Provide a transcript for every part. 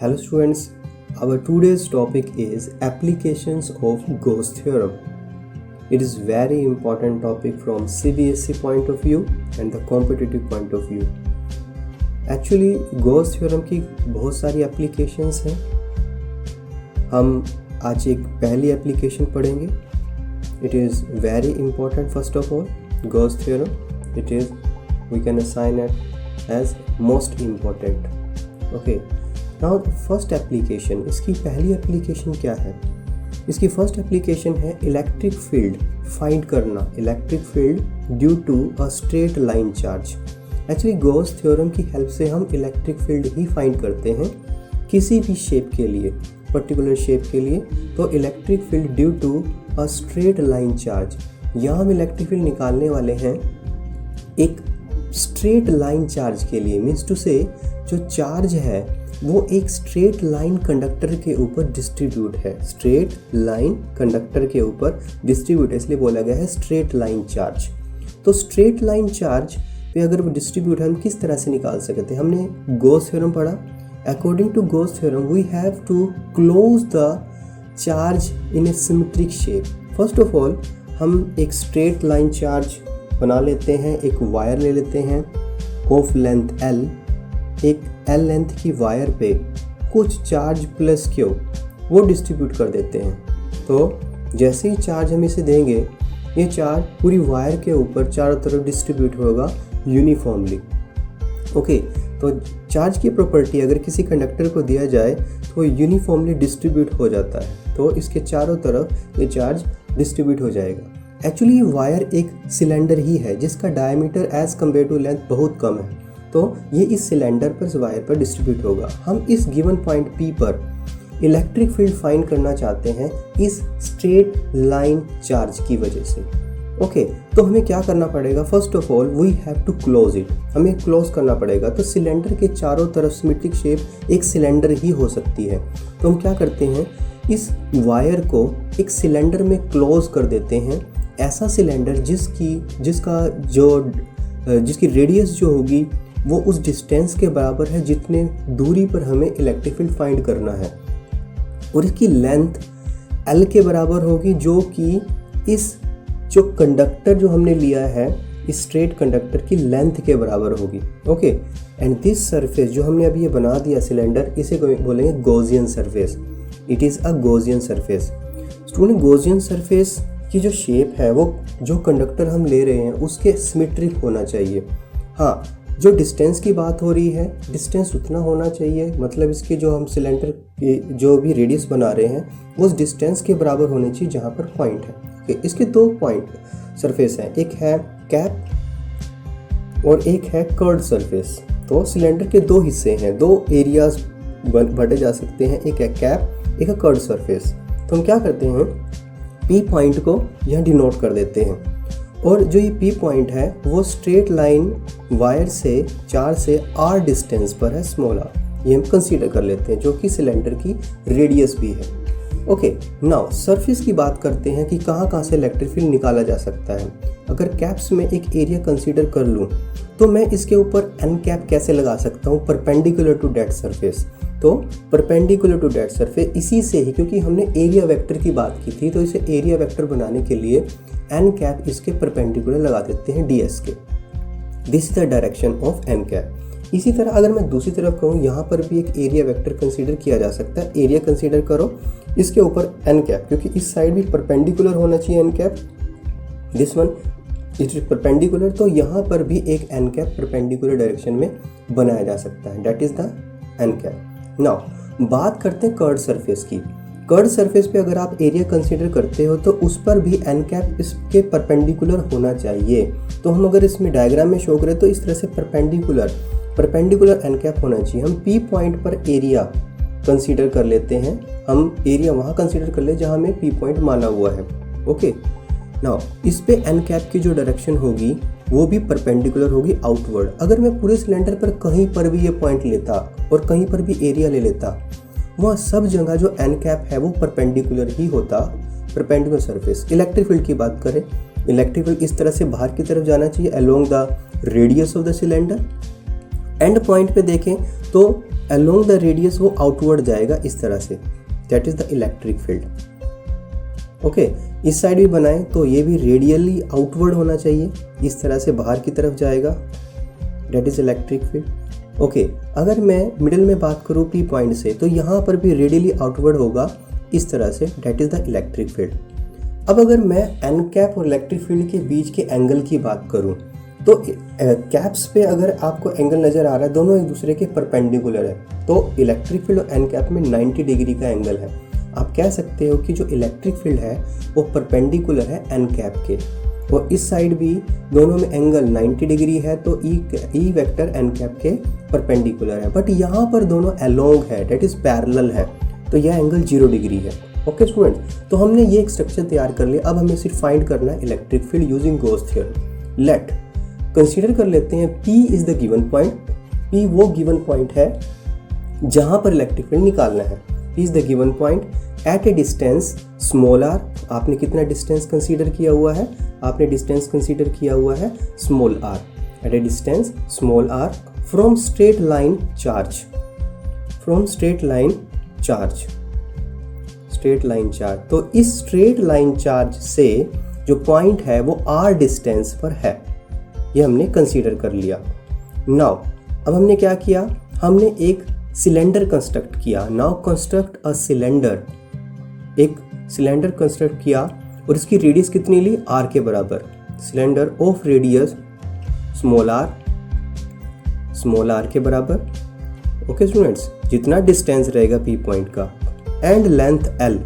Hello students, our today's topic is applications of Gauss theorem. It is very important topic from CBSE point of view and the competitive point of view. Actually Gauss theorem की बहुत सारी applications हैं. हम आज एक पहली application पढ़ेंगे. It is very important. First of all, Gauss theorem, it is, we can assign it as most important. Okay. Now first application, इसकी पहली एप्लीकेशन क्या है? इसकी फर्स्ट एप्लीकेशन है इलेक्ट्रिक फील्ड फाइंड करना, electric field due to a straight line charge. Actually Gauss theorem की help से हम इलेक्ट्रिक फील्ड ही फाइंड करते हैं किसी भी शेप के लिए, पर्टिकुलर शेप के लिए. तो electric field due to a straight line charge, यहाँ हम इलेक्ट्रिक फील्ड निकालने वाले हैं एक स्ट्रेट लाइन चार्ज के लिए. मीन्स टू से जो चार्ज है वो एक स्ट्रेट लाइन कंडक्टर के ऊपर डिस्ट्रीब्यूट है, स्ट्रेट लाइन कंडक्टर के ऊपर डिस्ट्रीब्यूट है, इसलिए बोला गया है स्ट्रेट लाइन चार्ज. तो स्ट्रेट लाइन चार्ज पे अगर वो डिस्ट्रीब्यूट है हम किस तरह से निकाल सकते हैं? हमने गॉस थ्योरम पढ़ा. According to Gauss theorem we have to close the charge in a symmetric shape. First of all हम एक स्ट्रेट लाइन चार्ज बना लेते हैं, एक वायर ले लेते हैं ऑफ लेंथ L, एक L लेंथ की वायर पे कुछ चार्ज प्लस Q वो डिस्ट्रीब्यूट कर देते हैं. तो जैसे ही चार्ज हम इसे देंगे ये चार्ज पूरी वायर के ऊपर चारों तरफ डिस्ट्रीब्यूट होगा यूनिफॉर्मली. ओके, तो चार्ज की प्रॉपर्टी अगर किसी कंडक्टर को दिया जाए तो यूनिफॉर्मली डिस्ट्रीब्यूट हो जाता है, तो इसके चारों तरफ ये चार्ज डिस्ट्रीब्यूट हो जाएगा. एक्चुअली ये वायर एक सिलेंडर ही है जिसका diameter as compare to length बहुत कम है, तो ये इस सिलेंडर पर, इस वायर पर डिस्ट्रीब्यूट होगा. हम इस गिवन पॉइंट P पर इलेक्ट्रिक फील्ड फाइंड करना चाहते हैं इस स्ट्रेट लाइन चार्ज की वजह से. ओके, तो हमें क्या करना पड़ेगा? First of all we have to close it, हमें क्लोज करना पड़ेगा. तो सिलेंडर के चारों तरफ सिमेट्रिक शेप एक सिलेंडर ही हो सकती है. तो हम क्या करते हैं, इस वायर को एक सिलेंडर में क्लोज कर देते हैं. ऐसा सिलेंडर जिसकी रेडियस जो होगी वो उस डिस्टेंस के बराबर है जितने दूरी पर हमें इलेक्ट्रिक फील्ड फाइंड करना है, और इसकी लेंथ L के बराबर होगी जो कि इस जो कंडक्टर जो हमने लिया है इस स्ट्रेट कंडक्टर की लेंथ के बराबर होगी. ओके, एंड दिस सरफेस जो हमने अभी ये बना दिया सिलेंडर, इसे बोलेंगे Gaussian surface. It is a Gaussian surface. Student, Gaussian surface की जो शेप है वो जो कंडक्टर हम ले रहे हैं उसके सिमेट्रिक होना चाहिए. हाँ, जो डिस्टेंस की बात हो रही है डिस्टेंस उतना होना चाहिए, मतलब इसके जो हम सिलेंडर की जो भी रेडियस बना रहे हैं उस डिस्टेंस के बराबर होने चाहिए जहाँ पर पॉइंट है. इसके दो पॉइंट सरफेस हैं, एक है कैप और एक है कर्व्ड सरफेस. तो सिलेंडर के दो हिस्से हैं, दो एरियाज बांटे जा सकते हैं, एक है कैप, एक है कर्व्ड सरफेस. तो हम क्या करते हैं, P पॉइंट को यहाँ डिनोट कर देते हैं, और जो ये P पॉइंट है वो स्ट्रेट लाइन वायर से 4 से R डिस्टेंस पर है, स्मॉल r, ये हम कंसीडर कर लेते हैं जो कि सिलेंडर की रेडियस भी है. ओके, नाउ सरफेस की बात करते हैं कि कहाँ से इलेक्ट्रिक फील्ड निकाला जा सकता है. अगर कैप्स में एक एरिया कंसीडर कर लूँ तो मैं इसके ऊपर n कैप कैसे लगा सकता हूँ? Perpendicular to that surface. तो परपेंडिकुलर टू दैट सरफेस इसी से ही, क्योंकि हमने एरिया वेक्टर की बात की थी, तो इसे एरिया वेक्टर बनाने के लिए n कैप इसके परपेंडिकुलर लगा देते हैं ds के. This is the direction of n cap. इसी तरह अगर मैं दूसरी तरफ कहूँ, यहाँ पर भी एक एरिया वेक्टर कंसीडर किया जा सकता है. एरिया कंसीडर करो, इसके ऊपर n कैप, क्योंकि इस साइड भी परपेंडिकुलर होना चाहिए n cap, this one it is perpendicular, तो यहाँ पर भी एक n कैप परपेंडिकुलर डायरेक्शन में बनाया जा सकता है. That is the n cap. Now बात करते हैं कर्व्ड सरफेस की. कर्व्ड सरफेस पे अगर आप एरिया कंसीडर करते हो तो उस पर भी n कैप इसके परपेंडिकुलर होना चाहिए. तो हम अगर इसमें डायग्राम में शो करें तो इस तरह से परपेंडिकुलर n कैप होना चाहिए. हम P पॉइंट पर एरिया कंसीडर कर लेते हैं, हम एरिया वहाँ कंसीडर कर ले जहाँ हमें P पॉइंट माना हुआ है. ओके, नाउ इस पे n कैप की जो डायरेक्शन होगी वो भी परपेंडिकुलर होगी आउटवर्ड. अगर मैं पूरे सिलेंडर पर कहीं पर भी ये पॉइंट लेता और कहीं पर भी एरिया ले लेता, वहाँ सब जगह जो n कैप है वो परपेंडिकुलर ही होता, परपेंडिकुलर सरफेस. इलेक्ट्रिक फील्ड की बात करें, इलेक्ट्रिक फील्ड इस तरह से बाहर की तरफ जाना चाहिए along the radius of the cylinder. And point पे देखें तो अलोंग द रेडियस वो आउटवर्ड जाएगा इस तरह से, that is the electric field. Okay, इस साइड भी बनाएं तो ये भी रेडियली आउटवर्ड होना चाहिए, इस तरह से बाहर की तरफ जाएगा, that is electric field. Okay, अगर मैं मिडिल में बात करूँ पी पॉइंट से, तो यहाँ पर भी रेडियली आउटवर्ड होगा इस तरह से, that is the electric field. अब अगर मैं एन कैप और इलेक्ट्रिक फील्ड के बीच के एंगल की बात करूं, तो कैप्स पे अगर आपको एंगल नज़र आ रहा है, दोनों एक दूसरे के परपेंडिकुलर है, तो इलेक्ट्रिक फील्ड और एन कैप में 90 डिग्री का एंगल है। आप कह सकते हो कि जो इलेक्ट्रिक फील्ड है वो परपेंडिकुलर है एन कैप के, और इस साइड भी दोनों में एंगल 90 डिग्री है, तो ई वेक्टर एन कैप के परपेंडिकुलर है। बट यहाँ पर दोनों अलोंग है, डेट इज पैरेलल है, तो यह एंगल 0 डिग्री है। ओके स्टूडेंट्स, तो हमने ये एक स्ट्रक्चर तैयार कर लिया। अब हमें सिर्फ फाइंड करना है electric field using Gauss theorem. Let consider कर लेते हैं P is the given point. P वो गिवन पॉइंट है जहां पर इलेक्ट्रिक फील्ड निकालना है। P is the given point at a distance small r। आपने कितना डिस्टेंस कंसीडर किया हुआ है? आपने डिस्टेंस कंसीडर किया हुआ है small r, at a distance small r from straight line charge, from straight line charge, straight line charge. तो इस स्ट्रेट लाइन चार्ज से जो पॉइंट है वो r डिस्टेंस पर है, ये हमने कंसीडर कर लिया। नाउ अब हमने क्या किया? हमने एक सिलेंडर कंस्ट्रक्ट किया। नाउ कंस्ट्रक्ट अ सिलेंडर, एक सिलेंडर कंस्ट्रक्ट किया और इसकी रेडियस कितनी ली? r के बराबर। Cylinder of radius small r के बराबर। ओके स्टूडेंट्स, जितना डिस्टेंस रहेगा p पॉइंट का, and length L,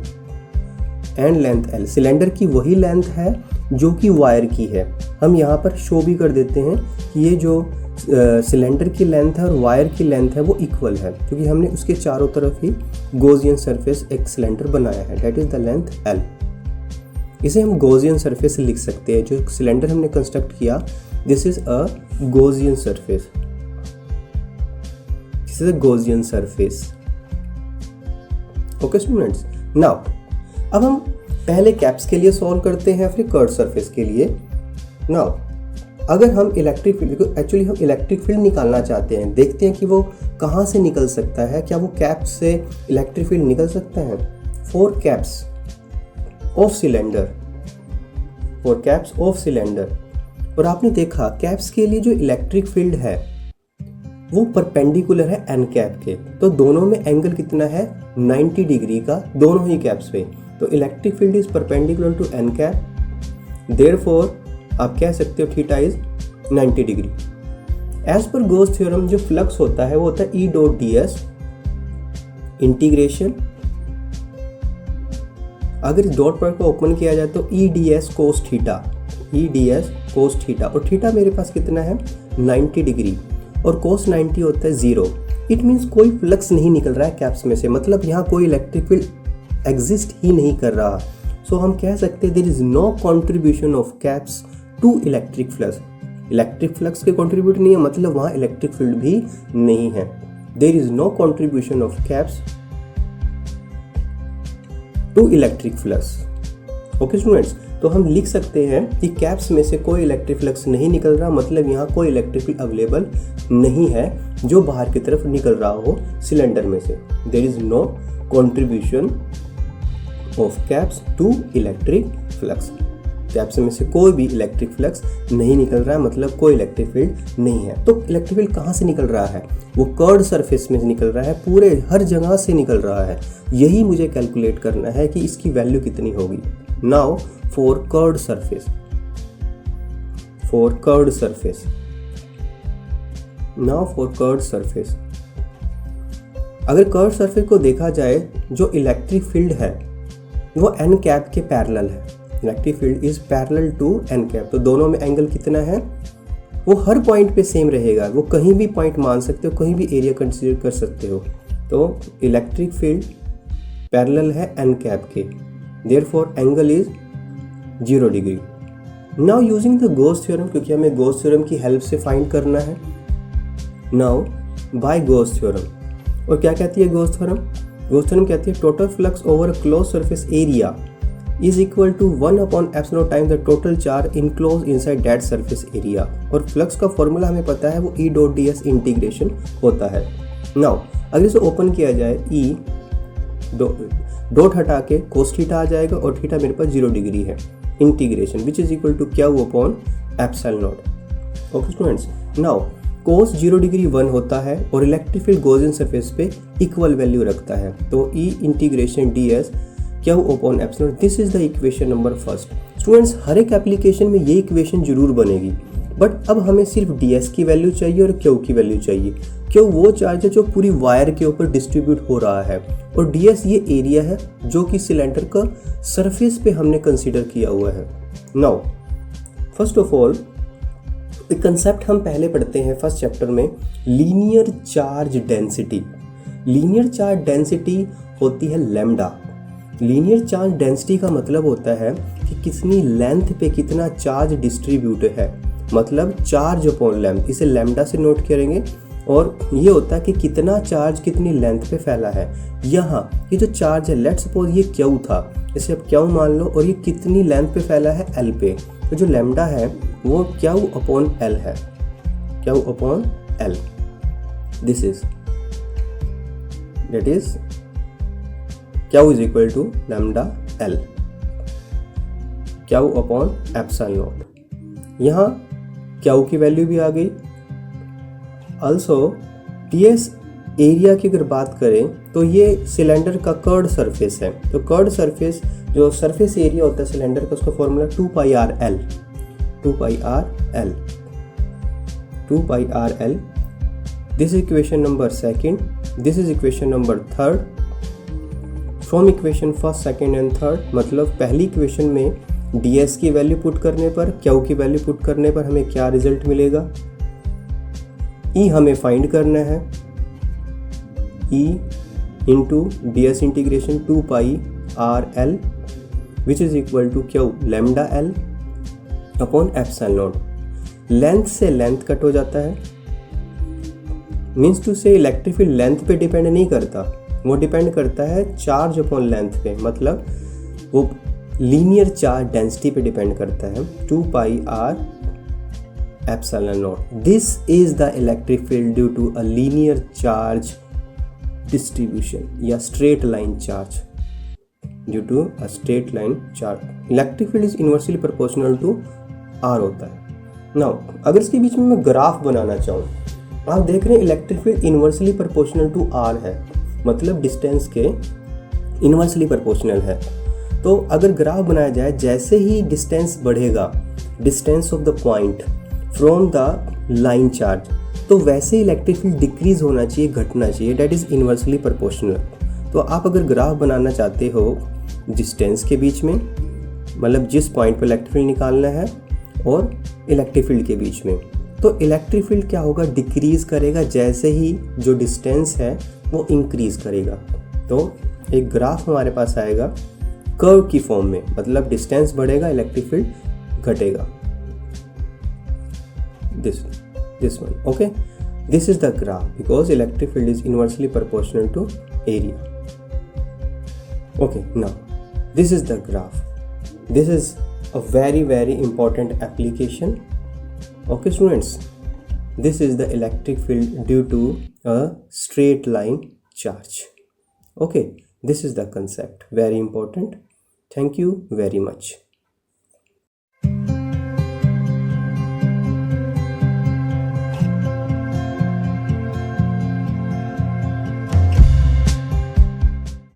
and length L, cylinder की वही लेंथ है जो कि वायर की है। हम यहाँ पर शो भी कर देते हैं कि ये जो सिलेंडर की लेंथ है और वायर की लेंथ है वो इक्वल है, क्योंकि हमने उसके चारों तरफ ही गॉसियन सरफेस एक सिलेंडर बनाया है, that is the length L। इसे हम गॉसियन सरफेस लिख सकते हैं। जो सिलेंडर हमने कंस्ट्रक्ट किया, this is a Gaussian surface, this is a Gaussian surface. Okay students, now अब हम पहले कैप्स के लिए सॉल्व करते हैं, फिर कर्व सरफेस के लिए। नाउ अगर हम इलेक्ट्रिक फील्ड को, एक्चुअली हम इलेक्ट्रिक फील्ड निकालना चाहते हैं, देखते हैं कि वो कहाँ से निकल सकता है। क्या वो कैप्स से इलेक्ट्रिक फील्ड निकल सकता है? 4 caps of cylinder, 4 caps of cylinder. और आपने देखा कैप्स के लिए जो इलेक्ट्रिक फील्ड है वो परपेंडिकुलर है एन कैप के, तो दोनों में एंगल कितना है? 90 डिग्री का, दोनों ही कैप्स पे। तो electric field is perpendicular to n cap, therefore आप कह सकते हो theta is 90 degree. As per Gauss theorem जो फ्लक्स होता है वो होता है E डॉट ds इंटीग्रेशन, अगर इस डॉट प्रोडक्ट को ओपन किया जाए तो E ds cos theta, E ds cos theta, और थीटा मेरे पास कितना है? 90 डिग्री, और cos 90 होता है 0। इट मीन्स कोई फ्लक्स नहीं निकल रहा है कैप्स में से, मतलब यहाँ कोई इलेक्ट्रिक फील्ड एग्जिस्ट ही नहीं कर रहा। सो हम कह सकते हैं there is no contribution of caps to electric flux. Electric flux के कंट्रीब्यूट नहीं है, मतलब वहाँ इलेक्ट्रिक फील्ड भी नहीं है। There is no contribution of caps to electric flux. Okay students, तो हम लिख सकते हैं कि कैप्स में से कोई इलेक्ट्रिक फ्लक्स नहीं निकल रहा, मतलब यहाँ कोई इलेक्ट्रिक फील्ड अवेलेबल नहीं है जो बाहर की तरफ निकल रहा हो सिलेंडर में से। There is no contribution of caps to electric flux. Caps में से कोई भी इलेक्ट्रिक फ्लक्स नहीं निकल रहा है, मतलब कोई इलेक्ट्रिक फील्ड नहीं है। तो इलेक्ट्रिक फील्ड कहाँ से निकल रहा है? वो कर्व्ड सरफेस में निकल रहा है, पूरे हर जगह से निकल रहा है। यही मुझे कैलकुलेट करना है कि इसकी वैल्यू कितनी होगी। Now for curved surface, for curved surface, now for curved surface, अगर कर्व्ड सरफेस को देखा जाए, जो इलेक्ट्रिक फील्ड है वो एन कैप के पैरेलल है। Electric field is parallel to n cap, तो दोनों में एंगल कितना है? वो हर पॉइंट पे सेम रहेगा, वो कहीं भी पॉइंट मान सकते हो, कहीं भी एरिया कंसीडर कर सकते हो। तो इलेक्ट्रिक फील्ड पैरेलल है एन कैप के, therefore angle is 0 degree. Now using the Gauss theorem, क्योंकि हमें गॉस थ्योरम की हेल्प से फाइंड करना है। नाउ बाय गॉस थ्योरम, और क्या कहती है गॉस थ्योरम? गॉस थ्योरम कहती है total flux over a close surface area is equal to 1 upon epsilon times the total charge enclosed inside that surface area। और फ्लक्स का फॉर्मूला हमें पता है, वो E डॉट ds इंटीग्रेशन होता है। नाउ अगर इसे ओपन किया जाए, ई डॉट हटा के कोस थीटा आ जाएगा और थीटा मेरे पास 0 डिग्री है। Integration which is equal to क्या upon epsilon naught. Okay students, now cos 0 degree 1 होता है और इलेक्ट्रिक फील्ड गॉसियन सरफेस पे इक्वल वैल्यू रखता है, तो ई इंटीग्रेशन डी एस क्या upon epsilon. This is the equation number first. Students, हर एक एप्लीकेशन में ये इक्वेशन जरूर बनेगी, बट अब हमें सिर्फ डी एस की वैल्यू चाहिए और क्यू की वैल्यू चाहिए। क्यू वो चार्ज है जो पूरी वायर के ऊपर डिस्ट्रीब्यूट हो रहा है, और डी एस ये एरिया है जो कि सिलेंडर का सरफेस पे हमने कंसीडर किया हुआ है। नाउ फर्स्ट ऑफ ऑल एक कंसेप्ट हम पहले पढ़ते हैं फर्स्ट चैप्टर में, linear charge density. Linear charge density होती है लैम्डा। लीनियर चार्ज डेंसिटी का मतलब होता है कि कितनी लेंथ पे कितना चार्ज डिस्ट्रीब्यूट है, मतलब चार्ज अपॉन लेंथ, इसे लैम्डा से नोट करेंगे। और ये होता है कि कितना चार्ज कितनी लेंथ पे फैला है। यहाँ ये जो चार्ज है, लेट्स सपोज ये क्यू था, इसे अब क्यू मान लो, और ये कितनी लेंथ पे फैला है, एल पे। तो जो लैम्डा है वो क्यू अपॉन एल है, q upon l. This is that is q is equal to lambda l, q upon epsilon naught. यहाँ क्यू की वैल्यू भी आ गई। ऑल्सो टीएस एरिया की अगर बात करें तो ये सिलेंडर का कर्ड सरफेस है, तो कर्ड सरफेस जो सरफेस एरिया होता है सिलेंडर का, उसका formula 2πrl, 2πrl, 2πrl। This is equation number second, this is equation number third. From equation first, second and third, मतलब पहली इक्वेशन में ds की वैल्यू पुट करने पर, q की वैल्यू पुट करने पर हमें क्या रिजल्ट मिलेगा, E हमें फाइंड करना है, E into d s integration 2πrl which is equal to q lambda l upon epsilon naught. Length से लेंथ कट हो जाता है, मीन्स टू से इलेक्ट्रिक फील्ड लेंथ पे डिपेंड नहीं करता, वो डिपेंड करता है चार्ज अपॉन लेंथ पे, मतलब वो लीनियर चार्ज डेंसिटी पे डिपेंड करता है, 2πr epsilon naught. This is the electric field due to a linear charge distribution या straight line charge, due to a straight line charge. Electric field is inversely proportional to R होता है। Now अगर इसके बीच में मैं graph बनाना चाहूँ, आप देख रहे हैं electric field inversely proportional to R है, मतलब डिस्टेंस के इनवर्सली प्रोपोर्शनल है। तो अगर ग्राफ बनाया जाए, जैसे ही डिस्टेंस बढ़ेगा, distance of the point from the line charge, तो वैसे इलेक्ट्रिक फील्ड डिक्रीज होना चाहिए, घटना चाहिए, डेट इज इनवर्सली प्रोपोर्शनल। तो आप अगर ग्राफ बनाना चाहते हो डिस्टेंस के बीच में, मतलब जिस पॉइंट पर इलेक्ट्रिक फील्ड निकालना है, और इलेक्ट्रिक फील्ड के बीच में, तो इलेक्ट्रिक फील्ड क्या होगा, डिक्रीज करेगा जैसे ही जो डिस्टेंस है वो इंक्रीज करेगा। तो एक ग्राफ हमारे पास आएगा कर्व की फॉर्म में, मतलब डिस्टेंस बढ़ेगा, इलेक्ट्रिक फील्ड घटेगा। this one, okay, this is the graph because electric field is inversely proportional to area. Okay, now this is the graph. This is a very important application. Okay students, this is the electric field due to a straight line charge. Okay, this is the concept, very important. Thank you very much.